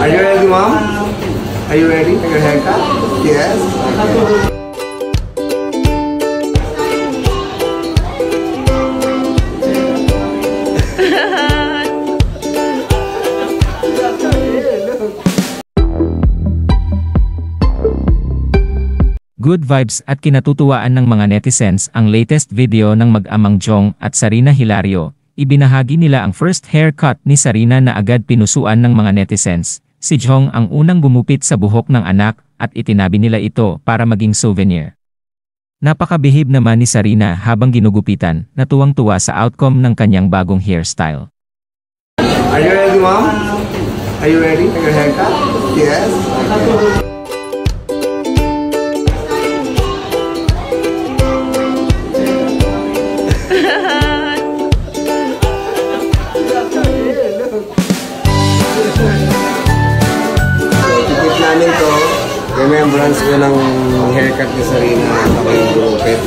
Are you ready, Mom? Are you ready for your haircut? Yes? Okay. Good vibes at kinatutuwaan ng mga netizens ang latest video ng mag-amang Jong at Sarina Hilario. Ibinahagi nila ang first haircut ni Sarina na agad pinusuan ng mga netizens. Si Jong ang unang gumupit sa buhok ng anak at itinabi nila ito para maging souvenir. Napakabihib naman ni Sarina habang ginugupitan, natuwang-tuwa sa outcome ng kanyang bagong hairstyle. Are you ready, Mom? Are you ready for your haircut? Yes? Okay. Namin to, remembrance ko ng haircut ni Sarina at ako yung gurupit.